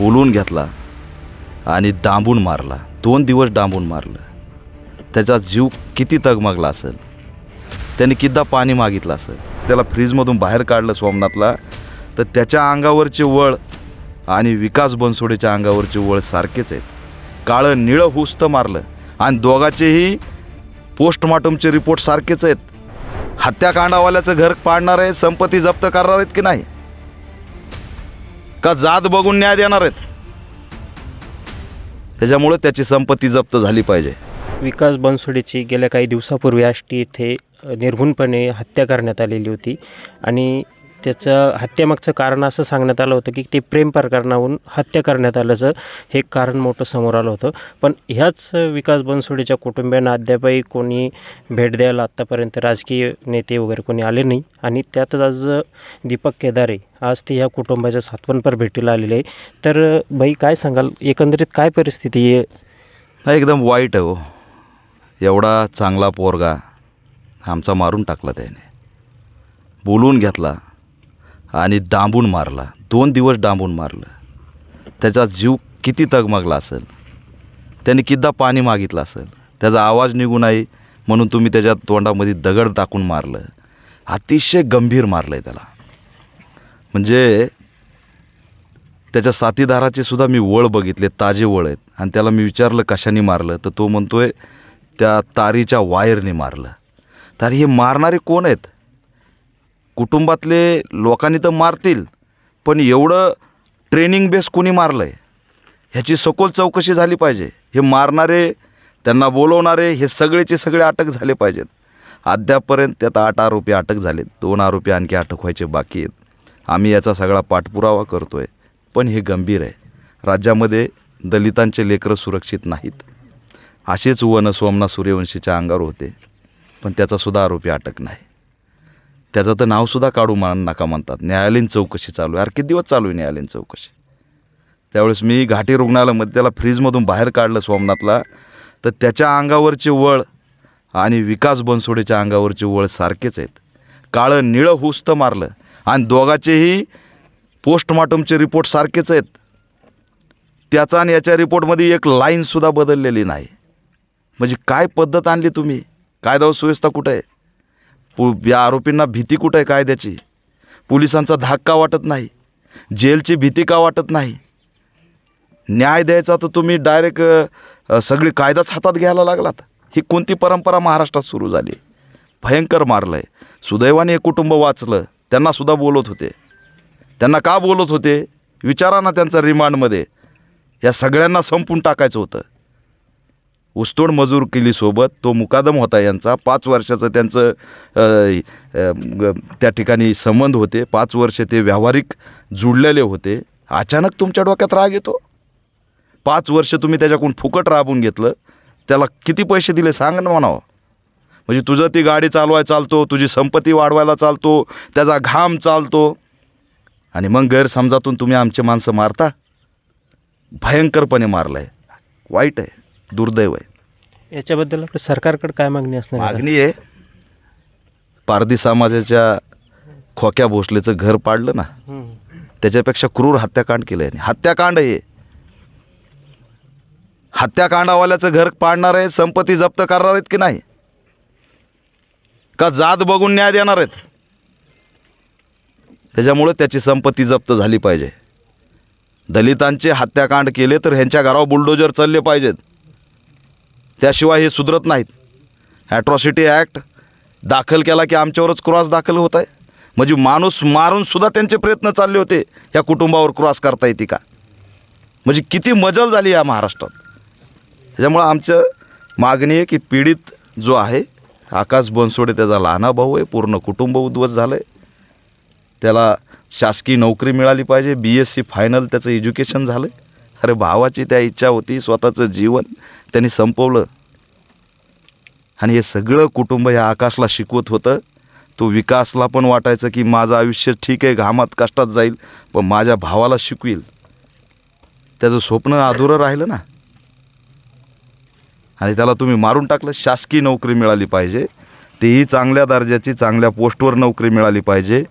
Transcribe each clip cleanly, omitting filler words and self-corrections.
बोलवून घेतला आणि डांबून मारला. 2 दिवस डांबून मारलं. त्याचा जीव किती तगमगला असेल. त्याने किती पाणी मागितलं असेल. त्याला फ्रीजमधून बाहेर काढलं सोमनाथला, तर त्याच्या अंगावरचे वळ आणि विकास बनसोडेच्या अंगावरचे वळ सारखेच आहेत. काळं निळं हुस्त मारलं आणि दोघांचेही पोस्टमॉर्टमचे रिपोर्ट सारखेच आहेत. हत्याकांडावाल्याचं घर पाडणार आहे, संपत्ती जप्त करणार आहेत की नाही, का जात बघून न्याय देणार आहेत? त्याच्यामुळे त्याची संपत्ती जप्त झाली पाहिजे. विकास बनसोडेची गेल्या काही दिवसापूर्वी आष्टी येथे निर्घृणपणे हत्या करण्यात आलेली होती आणि त्याचं हत्येमागचं कारण असं सांगण्यात आलं होतं की ते प्रेम प्रकरणावरून हत्या करण्यात आल्याचं हे कारण मोठं समोर आलं होतं. पण ह्याच विकास बनसोडेच्या कुटुंबियांना अद्यापही कोणी भेट द्यायला आत्तापर्यंत राजकीय नेते वगैरे कोणी आले नाही आणि त्यातच आज दीपक केदारे आज ते ह्या कुटुंबाच्या सातवणपर भेटीला आलेले आहे. तर बाई काय सांगाल, एकंदरीत काय परिस्थिती आहे? हा एकदम वाईट आहे हो. एवढा चांगला पोरगा आमचा मारून टाकला त्याने. बोलवून घेतला आणि डांबून मारला. 2 दिवस डांबून मारलं. त्याचा जीव किती तगमगला असेल. त्याने किती पाणी मागितलं असेल. त्याचा आवाज निघू नये म्हणून तुम्ही त्याच्या तोंडामध्ये दगड टाकून मारलं. अतिशय गंभीर मारलं आहे त्याला. म्हणजे त्याच्या साथीदाराचे सुद्धा मी वळ बघितले, ताजे वळ आहेत. आणि त्याला मी विचारलं कशाने मारलं, तर तो म्हणतोय त्या तारीच्या वायरने मारलं. तर हे मारणारे कोण आहेत? कुटुंबातले लोकांनी तर मारतील, पण एवढं ट्रेनिंग बेस कोणी मारलं आहे ह्याची सखोल चौकशी झाली पाहिजे. हे मारणारे, त्यांना बोलवणारे, हे सगळेचे सगळे अटक झाले पाहिजेत. अद्यापपर्यंत त्यात 8 आरोपी अटक झालेत. 2 आरोपी आणखी अटक व्हायचे बाकी आहेत. आम्ही याचा सगळा पाठपुरावा करतो आहे, पण हे गंभीर आहे. राज्यामध्ये दलितांचे लेकरं सुरक्षित नाहीत. असेच वन सोमनाथ सूर्यवंशीच्या अंगावर होते, पण त्याचासुद्धा आरोपी अटक नाही. त्याचं तर नावसुद्धा काढू नका म्हणतात. न्यायालयीन चौकशी चालू आहे. किती दिवस चालू आहे न्यायालयीन चौकशी? त्यावेळेस मी घाटी रुग्णालयामध्ये त्याला फ्रीजमधून बाहेर काढलं सोमनाथला, तर त्याच्या अंगावरचे वळ आणि विकास बनसोडेच्या अंगावरचे वळ सारखेच आहेत. काळं निळं हुस्त मारलं आणि दोघांचेही पोस्टमॉर्टमचे रिपोर्ट सारखेच आहेत. त्याचा आणि याच्या रिपोर्टमध्ये एक लाईनसुद्धा बदललेली नाही. म्हणजे काय पद्धत आणली तुम्ही? कायदा व सुव्यवस्था कुठं आहे? या आरोपींना भीती कुठं आहे कायद्याची? पोलिसांचा धाक का वाटत नाही? जेलची भीती का वाटत नाही? न्याय द्यायचा तर तुम्ही डायरेक्ट सगळी कायदाच हातात घ्यायला लागलात. ही कोणती परंपरा महाराष्ट्रात सुरू झाली? भयंकर मारलं आहे. सुदैवाने हे कुटुंब वाचलं. त्यांनासुद्धा बोलत होते. त्यांना का बोलत होते विचारा ना त्यांचा रिमांडमध्ये. या सगळ्यांना संपून टाकायचं होतं. ऊसतोड मजूर केली सोबत तो मुकादम होता यांचा. 5 वर्षाचं त्यांचं त्या ठिकाणी संबंध होते. 5 वर्ष ते व्यावहारिक जुळलेले होते. अचानक तुमच्या डोक्यात राग येतो. 5 वर्ष तुम्ही त्याच्याकडून फुकट राबून घेतलं. त्याला किती पैसे दिले सांग ना म्हणावं. म्हणजे तुझं ती गाडी चालवायला चालतो, तुझी संपत्ती वाढवायला चालतो, त्याचा घाम चालतो, आणि मग गैरसमजातून तुम्ही आमचे माणसं मारता. भयंकरपणे मारलं आहे. वाईट आहे, दुर्दैव आहे. याच्याबद्दल आपल्या सरकारकडे काय मागणी असणार? मागणी आहे, पारधी समाजाच्या खोक्या भोसलेचं घर पाडलं ना, त्याच्यापेक्षा क्रूर हत्याकांड केलं आहे. हत्याकांड आहे. हत्याकांडावाल्याचं घर पाडणार आहे, संपत्ती जप्त करणार आहेत की नाही, का जात बघून न्याय देणार आहेत? त्याच्यामुळे त्याची संपत्ती जप्त झाली पाहिजे. दलितांचे हत्याकांड केले तर ह्यांच्या घरावर बुलडोजर चालले पाहिजेत. त्याशिवाय हे सुधरत नाहीत. ॲट्रॉसिटी ॲक्ट दाखल केला की आमच्यावरच क्रॉस दाखल होत आहे. म्हणजे माणूस मारून सुद्धा त्यांचे प्रयत्न चालले होते ह्या कुटुंबावर क्रॉस करता येते का? म्हणजे किती मजल झाली या महाराष्ट्रात. त्याच्यामुळं आमचं मागणी आहे की पीडित जो आहे आकाश बनसोडे, त्याचा लहाना भाऊ आहे, पूर्ण कुटुंब उद्ध्वस्त झालं आहे. त्याला शासकीय नोकरी मिळाली पाहिजे. BSc फायनल त्याचं एज्युकेशन झालं आहे. अरे भावाची त्या इच्छा होती, स्वतःचं जीवन त्यांनी संपवलं. आणि हे सगळं कुटुंब या आकाशला शिकवत होतं. तो विकासला पण वाटायचं की माझं आयुष्य ठीक आहे, घामात कष्टात जाईल, पण माझ्या भावाला शिकवील. त्याचं स्वप्न अधुरं राहिलं ना. आणि त्याला तुम्ही मारून टाकलं. शासकीय नोकरी मिळाली पाहिजे, तेही चांगल्या दर्जाची, चांगल्या पोस्टवर नोकरी मिळाली पाहिजे.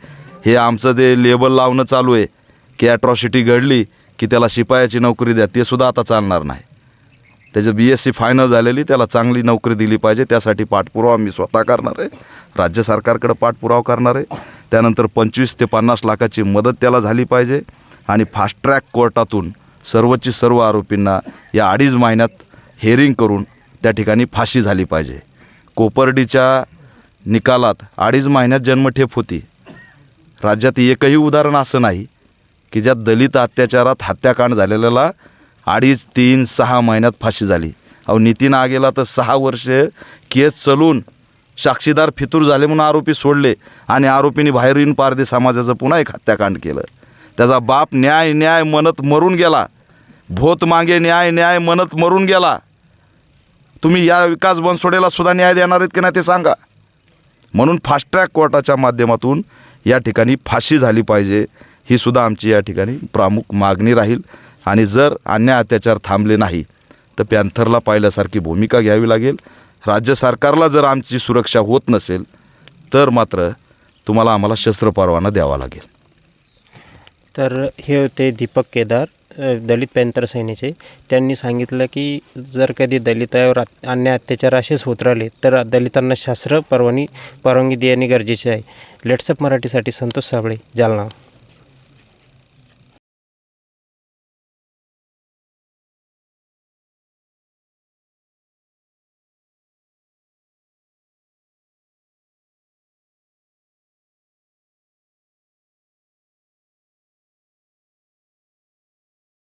हे आमचं ते लेबल लावणं चालू आहे की ॲट्रॉसिटी घडली की त्याला शिपायाची नोकरी द्या, ते सुद्धा आता चालणार नाही. त्याचं BSc फायनल झालेली, त्याला चांगली नोकरी दिली पाहिजे. त्यासाठी पाठपुरावा मी स्वतः करणार आहे, राज्य सरकारकडे पाठपुरावा करणार आहे. त्यानंतर 25 ते 50 लाखाची मदत त्याला झाली पाहिजे आणि फास्ट ट्रॅक कोर्टातून सर्वची सर्व आरोपींना या 2.5 महिन्यात हेअरिंग करून त्या ठिकाणी फाशी झाली पाहिजे. कोपर्डीच्या निकालात 2.5 महिन्यात जन्मठेप होती. राज्यात एकही उदाहरण असं नाही की ज्यात दलित अत्याचारात हत्याकांड झालेल्याला 2.5, 3, 6 महिन्यात फाशी झाली. अहो नितीन आगेला तर 6 वर्षे केस चलून साक्षीदार फितूर झाले म्हणून आरोपी सोडले आणि आरोपींनी बाहेर येऊन पारधी समाजाचं पुन्हा एक हत्याकांड केलं. त्याचा बाप न्याय न्याय म्हणत मरून गेला, भोत मागे न्याय न्याय म्हणत मरून गेला. तुम्ही या विकास बनसोडेला सुद्धा न्याय देणार आहेत की नाही ते सांगा. म्हणून फास्ट ट्रॅक कोर्टाच्या माध्यमातून या ठिकाणी फाशी झाली पाहिजे, ही सुद्धा आमची या ठिकाणी प्रमुख मागणी राहील. आणि जर अन्याय अत्याचार थांबले नाही तर पॅन्थरला पाहिल्यासारखी भूमिका घ्यावी लागेल. राज्य सरकारला जर आमची सुरक्षा होत नसेल तर मात्र तुम्हाला आम्हाला शस्त्र परवाना द्यावा लागेल. तर हे होते दीपक केदार, दलित पॅन्थर सेनेचे. त्यांनी सांगितलं की जर कधी दलितावर अन्याय अत्याचार असेच होत राहिले तर दलितांना शास्त्र परवानगी देणे गरजेचे आहे. लेट्सअप मराठीसाठी संतोष साबळे, जालना.